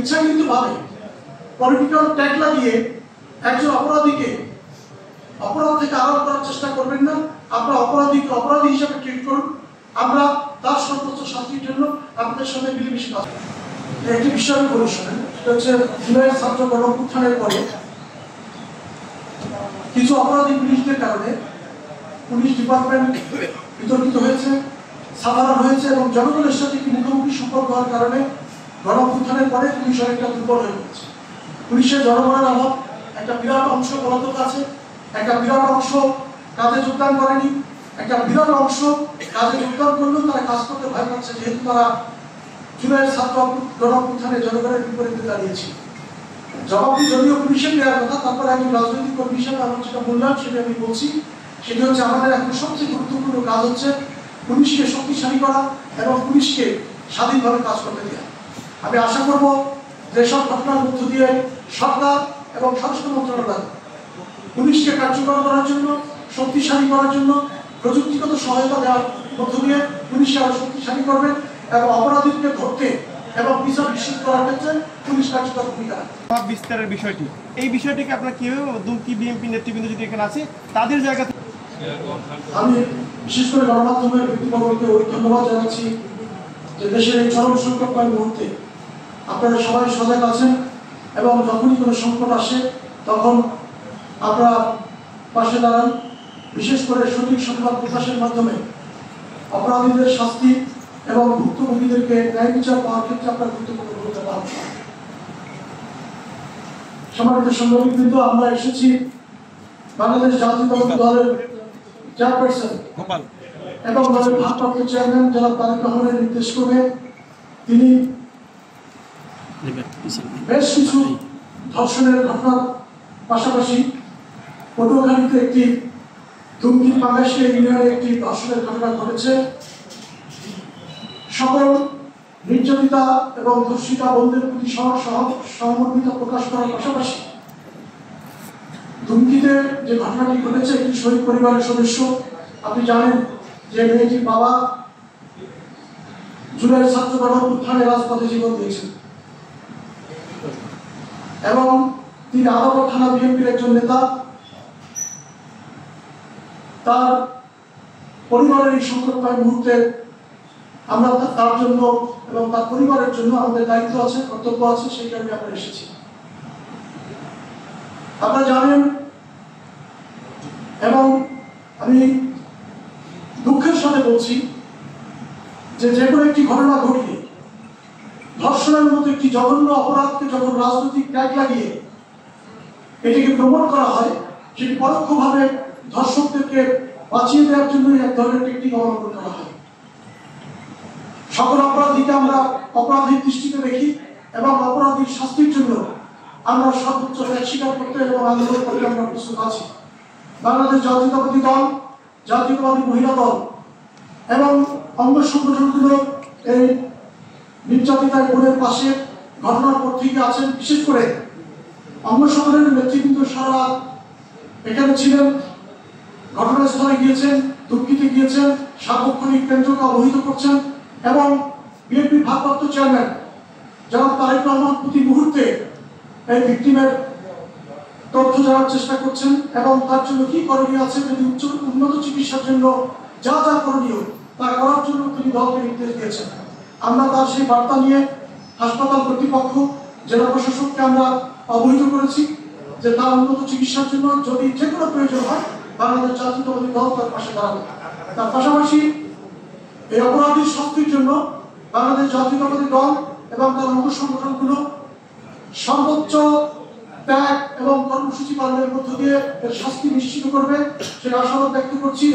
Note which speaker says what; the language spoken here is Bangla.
Speaker 1: ইচ্ছাকৃতভাবে পলিটিক্যাল ট্যাগ লাগিয়ে একজন অপরাধীকে অপরাধ থেকে আড়াল করার চেষ্টা করবেন না। আমরা অপরাধীকে অপরাধী হিসেবে ট্রিট করুন। আমরা তার সর্বোচ্চ শাস্তির জন্য আপনাদের সঙ্গে মিলেমিশে কাজ করব। একটি বিষয় আমি বলে শোনেন, সেটা হচ্ছে জুলাইয়ের ছাত্র গণঅভ্যুত্থানের পরে কিছু অপরাধী পুলিশদের কারণে পুলিশ ডিপার্টমেন্ট বিতর্কিত হয়েছে, সাধারণ হয়েছে এবং জনগণের সাথে একটি মুখোমুখি সম্পর্ক হওয়ার কারণে গণঅভ্যুত্থানের পরে পুলিশ অনেকটা দুর্বল হয়ে পড়েছে। পুলিশের জনগণের অভাব, একটা বিরাট অংশ পলাতক আছে, একটা বিরাট অংশ কাজে যোগদান করেনি, একটা বিরাট অংশ কাজে যোগদান করলেও তারা কাজ করতে ভয় পাচ্ছে, যেহেতু তারা জুলাইয়ের ছাত্র গণঅভ্যুত্থানে জনগণের বিপরীতে দাঁড়িয়েছে। জবাবটি যদিও পুলিশের দেওয়ার কথা, তারপরে আমি রাজনৈতিক কর্মী হিসেবে আমার যেটা বললাম সেটা আমি বলছি, সেটি হচ্ছে আমাদের এখন সবচেয়ে গুরুত্বপূর্ণ কাজ হচ্ছে পুলিশকে শক্তিশালী করা এবং পুলিশকে স্বাধীনভাবে কাজ করতে দেওয়া। আমি আশা করব যেসব ঘটনার মধ্য দিয়ে সরকার এবং স্বরাষ্ট্র মন্ত্রণালয় পুলিশকে কার্যকর করার জন্য, শক্তিশালী করার জন্য প্রযুক্তিগত সহায়তা দেওয়ার মধ্য দিয়ে পুলিশকে আরো শক্তিশালী করবেন এবং অপরাধীকে ধরতে এবং বিচার নিশ্চিত করার ক্ষেত্রে পুলিশ কার্যকর ভূমিকা রাখবে।
Speaker 2: বিস্তারের বিষয়টি, এই বিষয়টিকে আপনার কিভাবে দুমকি বিএনপি নেতৃবৃন্দ যদি এখানে আছে তাদের জায়গা থেকে
Speaker 1: আমি বিশেষ করে গণমাধ্যমের ব্যক্তিবর্গকে ধন্যবাদ জানাচ্ছি যে দেশের এই চরম সংকটময় মুহূর্তে আপনারা সবাই সজাগ আছেন এবং যখনই কোনো সংকট আসে তখন আপনারা পাশে দাঁড়ান। বিশেষ করে সঠিক সংবাদ প্রকাশের মাধ্যমে অপরাধীদের শাস্তি এবং ভুক্তভোগীদেরকে ন্যায় বিচার পাওয়ার ক্ষেত্রে আপনার গুরুত্বপূর্ণ ভূমিকা পালন করেন। সম্মানিত সাংবাদিকবৃন্দ, আমরা এসেছি বাংলাদেশ জাতীয়তাবাদী দলের চেয়ারপারসন এবং দলের ভারপ্রাপ্ত চেয়ারম্যান জনাব তারেক রহমানের নির্দেশ ক্রমে তিনি বেশ কিছু ধর্ষণের ঘটনার পাশাপাশি পটুয়াখালীতে একটি দুমকির বাংলাদেশের ইউনিয়নে একটি ধর্ষণের ঘটনা ঘটেছে। সকল নির্যাতিতা এবং ধর্ষিতা বোনদের প্রতি সহমর্মিতা প্রকাশ করার পাশাপাশি দুমকিতে যে ঘটনাটি ঘটেছে একটি শহীদ পরিবারের সদস্য, আপনি জানেন যে মেয়েটির বাবা জুলাইয়ের ছাত্র গণঅভ্যুত্থানে রাজপথে জীবন দিয়েছেন এবং তিনি আদালত থানা বিএনপির একজন নেতা। তার পরিবারের এই সংকটময় মুহূর্তে আমরা তার জন্য এবং তার পরিবারের জন্য আমাদের দায়িত্ব আছে, কর্তব্য আছে, সেই কারণে আমরা এসেছি। আপনারা জানেন এবং আমি দুঃখের সাথে বলছি যে কোনো একটি ঘটনা ঘটলে ধর্ষণের মতো একটি জঘন্য অপরাধকে যখন রাজনৈতিক ট্যাগ লাগিয়ে এটিকে প্রমোট করা হয়, সেটি পরোক্ষভাবে ধর্ষকদেরকে বাঁচিয়ে দেওয়ার জন্য এক ধরনের টেকনিক অবলম্বন করা হয়। সকল অপরাধীকে আমরা অপরাধীর দৃষ্টিতে দেখি এবং অপরাধীর শাস্তির জন্য আমরা সর্বোচ্চ ত্যাগ স্বীকার করতে এবং আন্দোলন করতে আমরা প্রস্তুত আছি। বাংলাদেশ জাতীয়তাবাদী দল, জাতীয়তাবাদী মহিলা দল এবং অঙ্গ সংগঠনগুলো এই নির্যাতিতার বোনের পাশে ঘটনার পর থেকে আছেন। বিশেষ করে অঙ্গ সংগঠনের নেতৃবৃন্দ সারা এখানে ছিলেন, ঘটনাস্থলে গিয়েছেন, দুমকিতে গিয়েছেন, সার্বক্ষণিক কেন্দ্রকে অবহিত করছেন এবং বিএনপির ভারপ্রাপ্ত চেয়ারম্যান জনাব তারেক রহমান প্রতি মুহূর্তে এই ভিকটিমের তথ্য জানার চেষ্টা করছেন এবং তার জন্য কি করণীয় আছে, যদি উন্নত চিকিৎসার জন্য যা যা করণীয় তা করার জন্য তিনি দলকে নির্দেশ দিয়েছেন। আমরা তার সেই বার্তা নিয়ে হাসপাতাল কর্তৃপক্ষ, জেলা প্রশাসককে আমরা অবহিত করেছি যে তার উন্নত চিকিৎসার জন্য যদি যে কোনো প্রয়োজন হয় বাংলাদেশ জাতীয়তাবাদী দল তার পাশে দাঁড়াবে। তার পাশাপাশি এই অপরাধীর শাস্তির জন্য বাংলাদেশ জাতীয়তাবাদী দল এবং তার অঙ্গ সংগঠনগুলো সর্বোচ্চ ত্যাগ এবং কর্মসূচি পালনের মধ্য দিয়ে এর শাস্তি নিশ্চিত করবে, সে আশাবাদ ব্যক্ত করছি।